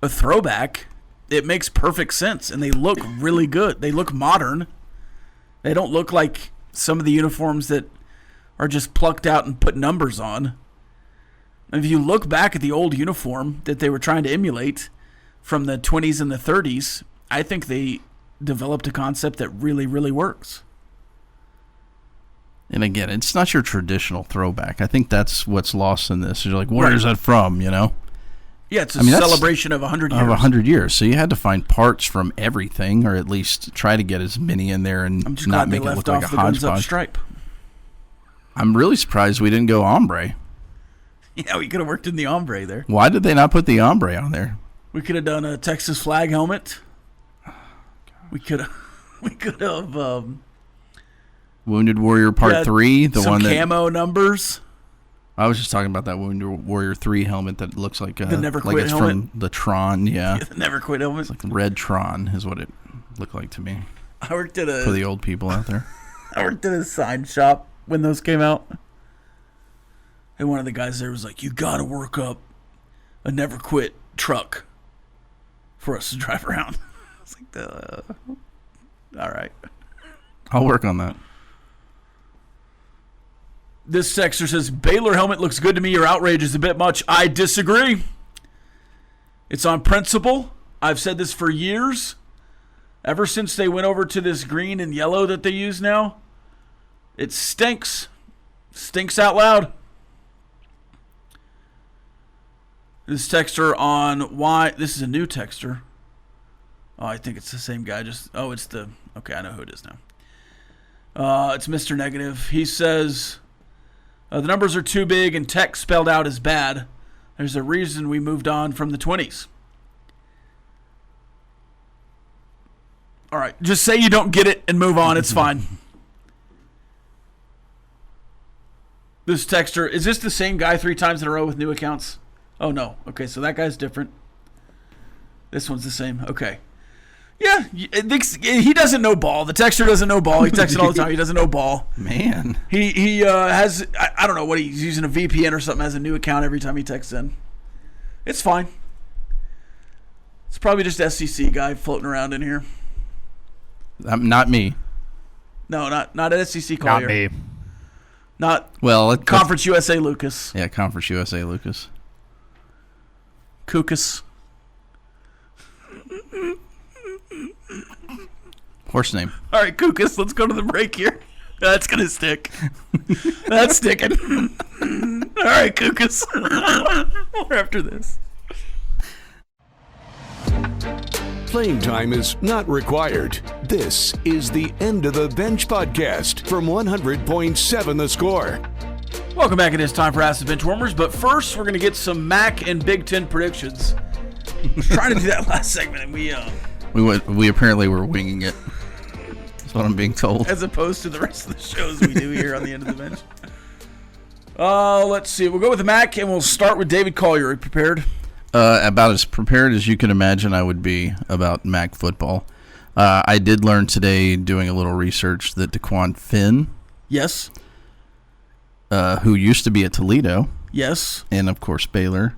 a throwback, it makes perfect sense, and they look really good. They look modern. They don't look like some of the uniforms that are just plucked out and put numbers on. And if you look back at the old uniform that they were trying to emulate from the 20s and the 30s, I think they developed a concept that really, really works. And again, it's not your traditional throwback. I think that's what's lost in this. You're like, where is that from, you know? Yeah, it's a celebration of 100 years. Of 100 years. So you had to find parts from everything, or at least try to get as many in there and not make it look like a hodgepodge. Stripe. I'm really surprised we didn't go ombre. Yeah, we could have worked in the ombre there. Why did they not put the ombre on there? We could have done a Texas flag helmet. We could have Wounded Warrior Part 3, the one that camo numbers. I was just talking about that Wounded Warrior 3 helmet that looks like the Never Quit like it's helmet. from the Tron, yeah. The Never Quit helmet. It's like red Tron is what it looked like to me. I worked at for the old people out there. I worked at a sign shop when those came out. And one of the guys there was like, "You got to work up a Never Quit truck for us to drive around." I was like, all right. I'll work on that. This texter says, Baylor helmet looks good to me. Your outrage is a bit much. I disagree. It's on principle. I've said this for years. Ever since they went over to this green and yellow that they use now, it stinks. Stinks out loud. This texter on why... This is a new texter. Oh, I think it's the same guy. Okay, I know who it is now. It's Mr. Negative. He says... the numbers are too big and Tech spelled out is bad. There's a reason we moved on from the 20s. All right, just say you don't get it and move on. It's fine. This texter, is this the same guy 3 times in a row with new accounts? Oh, no. Okay, so that guy's different. This one's the same. Okay. Yeah, he doesn't know ball. The texter doesn't know ball. He texts it all the time. He doesn't know ball. Man. He has, I don't know what he's using, a VPN or something, has a new account every time he texts in. It's fine. It's probably just SEC guy floating around in here. Not me. No, not at SEC Collier. Not me. Conference USA Lucas. Yeah, Conference USA Lucas. Kukas. Horse name. All right, Kukas, let's go to the break here. That's going to stick. That's sticking. All right, Kukas. More after this. Playing time is not required. This is the End of the Bench podcast from 100.7 The Score. Welcome back. It is time for Ask The Benchwarmers, but first we're going to get some MAC and Big Ten predictions. I was trying to do that last segment, and we apparently were winging it. That's what I'm being told. As opposed to the rest of the shows we do here on the End of the Bench. Let's see. We'll go with the MAC, and we'll start with David Collier. Are you prepared? About as prepared as you can imagine I would be about MAC football. I did learn today, doing a little research, that DeQuan Finn, yes, who used to be at Toledo, yes, and of course Baylor,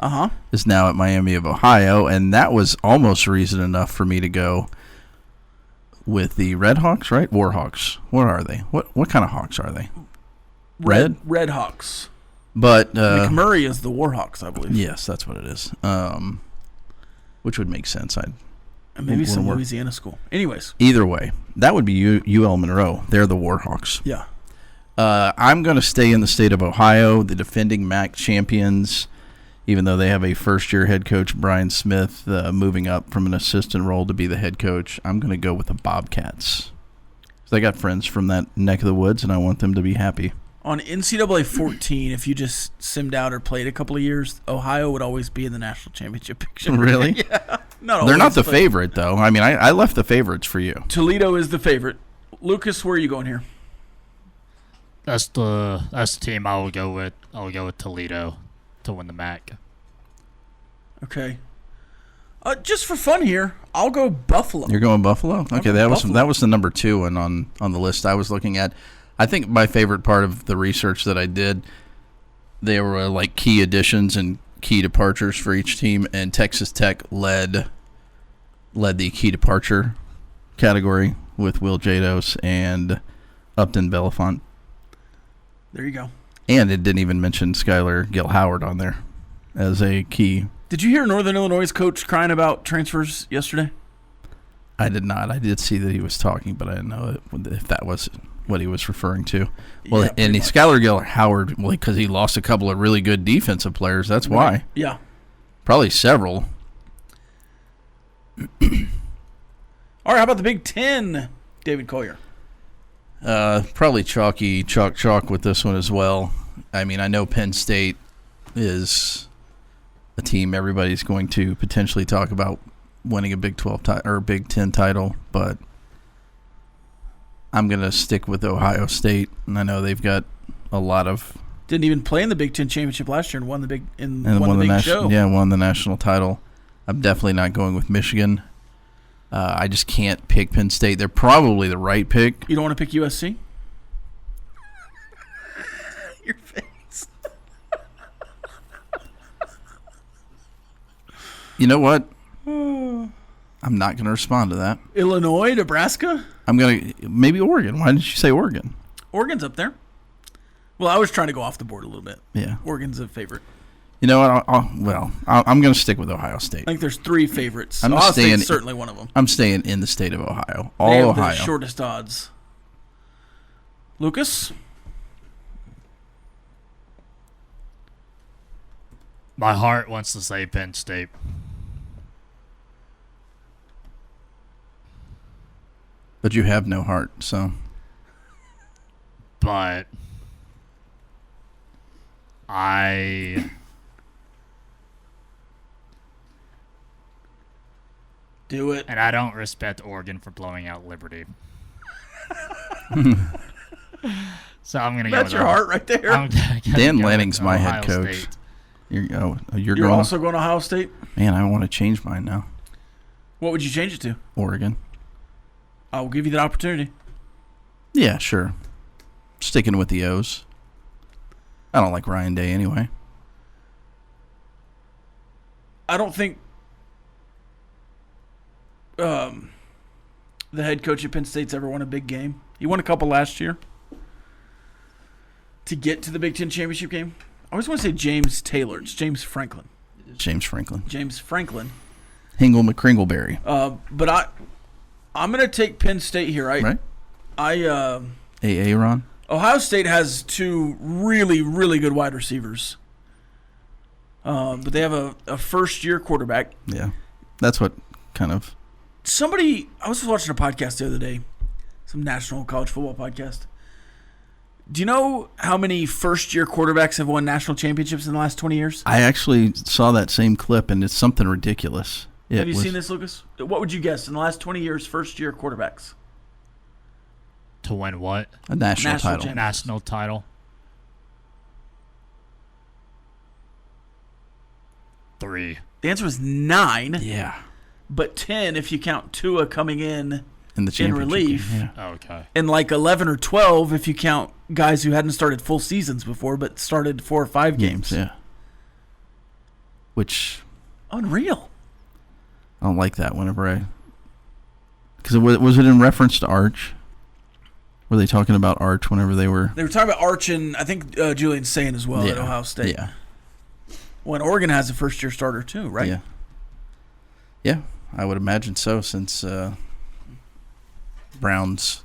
is now at Miami of Ohio, and that was almost reason enough for me to go with the Red Hawks, right? Warhawks. What are they? What kind of Hawks are they? Red Hawks. But McMurray is the Warhawks, I believe. Yes, that's what it is. Which would make sense. Maybe some Louisiana school. Anyways, either way, that would be UL Monroe. They're the Warhawks. Yeah. I'm going to stay in the state of Ohio, the defending MAC champions, even though they have a first-year head coach, Brian Smith, moving up from an assistant role to be the head coach. I'm going to go with the Bobcats. I got friends from that neck of the woods, and I want them to be happy. On NCAA 14, if you just simmed out or played a couple of years, Ohio would always be in the national championship picture. Really? Yeah. They're not the favorite, though. I mean, I left the favorites for you. Toledo is the favorite. Lucas, where are you going here? That's the team I will go with. I'll go with Toledo to win the MAC. Okay. Just for fun here, I'll go Buffalo. You're going Buffalo? Okay, that Buffalo. was the number 2 one on the list I was looking at. I think my favorite part of the research that I did, they were like key additions and key departures for each team, and Texas Tech led the key departure category with Will Jados and Upton Belafont. There you go. And it didn't even mention Skylar Gill-Howard on there as a key. Did you hear Northern Illinois' coach crying about transfers yesterday? I did not. I did see that he was talking, but I didn't know if that was what he was referring to. Well, Yeah, and Skylar Gill-Howard, because he lost a couple of really good defensive players. That's why. Yeah. Probably several. All right, how about the Big Ten, David Collier? Probably chalk with this one as well. I mean, I know Penn State is a team everybody's going to potentially talk about winning a Big 12 or Big 10 title, but I'm going to stick with Ohio State, and I know they've got a lot of Didn't even play in the Big Ten championship last year and won the big show. Yeah, won the national title. I'm definitely not going with Michigan. I just can't pick Penn State. They're probably the right pick. You don't want to pick USC? Your face. You know what? I'm not going to respond to that. Illinois, Nebraska? I'm going to maybe Oregon. Why didn't you say Oregon? Oregon's up there. Well, I was trying to go off the board a little bit. Yeah. Oregon's a favorite. You know what? I'm going to stick with Ohio State. I think there's 3 favorites. I'm Ohio staying, State's certainly one of them. I'm staying in the state of Ohio. All they have Ohio. the shortest odds. Lucas? My heart wants to say Penn State. But you have no heart, so. But I Do it. and I don't respect Oregon for blowing out Liberty. So I'm gonna go. That's with your heart right there. I'm gonna Dan go Lanning's with my Ohio head coach. State. You're You're going. also going to Ohio State? Man, I want to change mine now. What would you change it to? Oregon. I will give you that opportunity. Yeah, sure. Sticking with the O's. I don't like Ryan Day anyway. I don't think the head coach at Penn State's ever won a big game. He won a couple last year to get to the Big Ten championship game. I always want to say James Taylor. It's James Franklin. James Franklin. James Franklin. Hingle McCringleberry. But I'm going to take Penn State here. Right? A.A. Ron? Ohio State has 2 really, really good wide receivers. But they have a first-year quarterback. Yeah. That's what kind of. I was watching a podcast the other day, some national college football podcast. Do you know how many first-year quarterbacks have won national championships in the last 20 years? I actually saw that same clip, and it's something ridiculous. Have you seen this, Lucas? What would you guess in the last 20 years, first-year quarterbacks? To win what? A national title. championship. National title. 3. The answer was 9, Yeah. but 10 if you count Tua coming in In the championship relief. game, yeah. Okay. and like 11 or 12 if you count guys who hadn't started full seasons before but started 4 or 5 games. Yeah. Which Unreal. I don't like that whenever I. Because was it in reference to Arch? Were they talking about Arch whenever they were. They were talking about Arch and I think Julian's saying as well at Ohio State. Yeah. When Oregon has a first-year starter too, right? Yeah. Yeah, I would imagine so since Brown's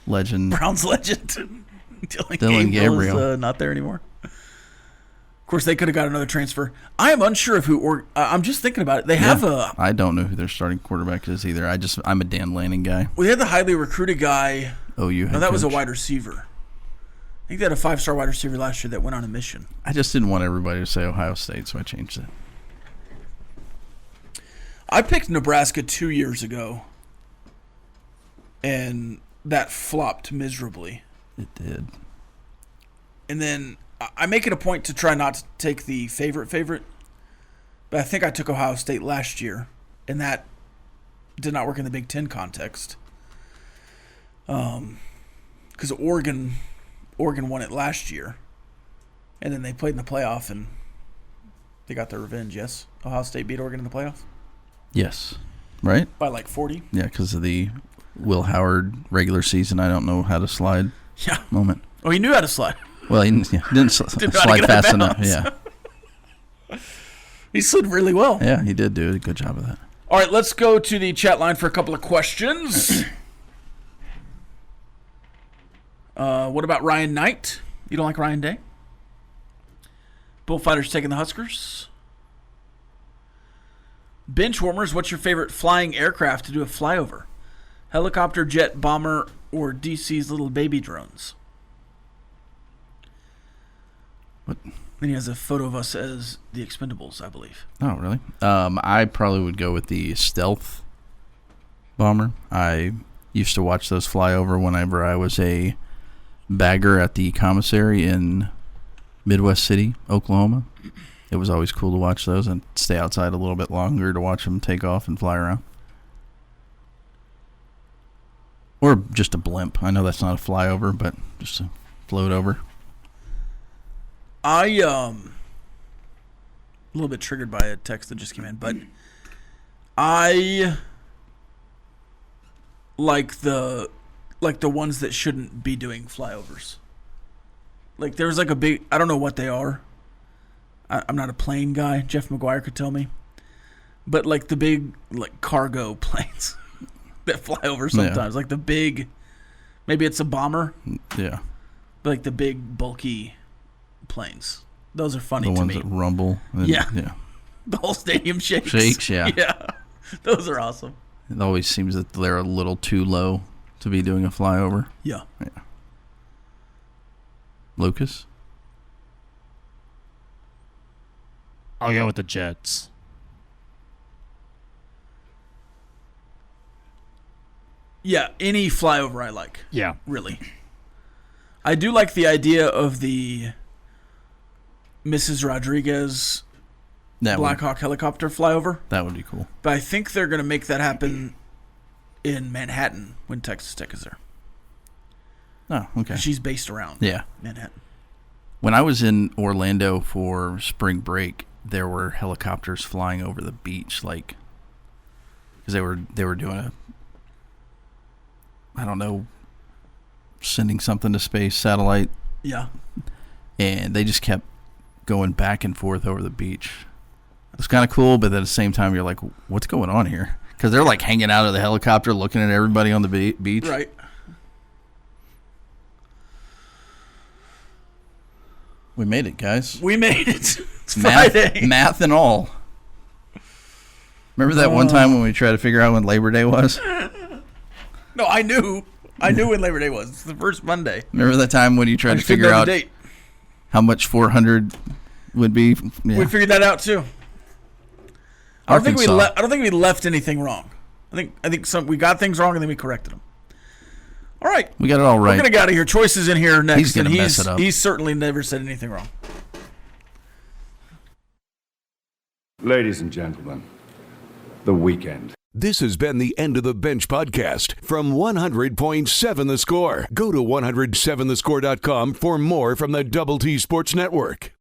legend. Browns legend. Dylan Gabriel is not there anymore. Of course, they could have got another transfer. I am unsure of who. I'm just thinking about it. They have I don't know who their starting quarterback is either. I'm a Dan Lanning guy. Well, they had the highly recruited guy. OU head No, that was a coach. wide receiver. I think they had a 5-star wide receiver last year that went on a mission. I just didn't want everybody to say Ohio State, so I changed it. I picked Nebraska 2 years ago, and that flopped miserably. It did. And then I make it a point to try not to take the favorite, but I think I took Ohio State last year, and that did not work in the Big Ten context. Because Oregon won it last year, and then they played in the playoff, and they got their revenge, yes? Ohio State beat Oregon in the playoff? Yes. Right? By like 40? Yeah, because of the Will Howard regular season, I don't know how to slide moment. Oh, he knew how to slide. Well, he didn't Didn't know how to slide get out of fast enough. bounds. Yeah. He slid really well. Yeah, he did do a good job of that. All right, let's go to the chat line for a couple of questions. What about Ryan Knight? You don't like Ryan Day? Bullfighters taking the Huskers. Benchwarmers, what's your favorite flying aircraft to do a flyover? Helicopter, jet, bomber, or DC's little baby drones? What? Then he has a photo of us as the Expendables, I believe. Oh, really? I probably would go with the stealth bomber. I used to watch those fly over whenever I was a bagger at the commissary in Midwest City, Oklahoma. It was always cool to watch those and stay outside a little bit longer to watch them take off and fly around. Or just a blimp. I know that's not a flyover, but just a float over. I a little bit triggered by a text that just came in, but I like the ones that shouldn't be doing flyovers. Like there's like a big, I don't know what they are. I'm not a plane guy. Jeff McGuire could tell me. But like the big like cargo planes that fly over sometimes, like the big, maybe it's a bomber. Yeah. But like the big bulky planes. Those are funny the to ones me. that rumble. And, Yeah. The whole stadium shakes. Shakes, yeah. Yeah. Those are awesome. It always seems that they're a little too low to be doing a flyover. Yeah. Lucas? I'll go with the Jets. Yeah, any flyover I like. Yeah. Really. I do like the idea of the Mrs. Rodriguez Black Hawk helicopter flyover. That would be cool. But I think they're going to make that happen in Manhattan when Texas Tech is there. Oh, okay. She's based around Manhattan. When I was in Orlando for spring break, there were helicopters flying over the beach, like, because they were doing I don't know, sending something to space, satellite. Yeah. And they just kept going back and forth over the beach. It's kind of cool, but at the same time, you're like, what's going on here? Because they're like hanging out of the helicopter, looking at everybody on the beach. Right. We made it, guys. We made it. It's Friday. Math and all. Remember that one time when we tried to figure out when Labor Day was? No, I knew. I knew when Labor Day was. It's the first Monday. Remember that time when you tried to figure out how much 400 would be? Yeah. We figured that out too. I don't think we left anything wrong. I think we got things wrong and then we corrected them. All right. We got it all right. We're going to get out of here. Choices in here next. He's going to mess it up. He's certainly never said anything wrong. Ladies and gentlemen, the weekend. This has been the End of the Bench podcast from 100.7 The Score. Go to 107thescore.com for more from the Double T Sports Network.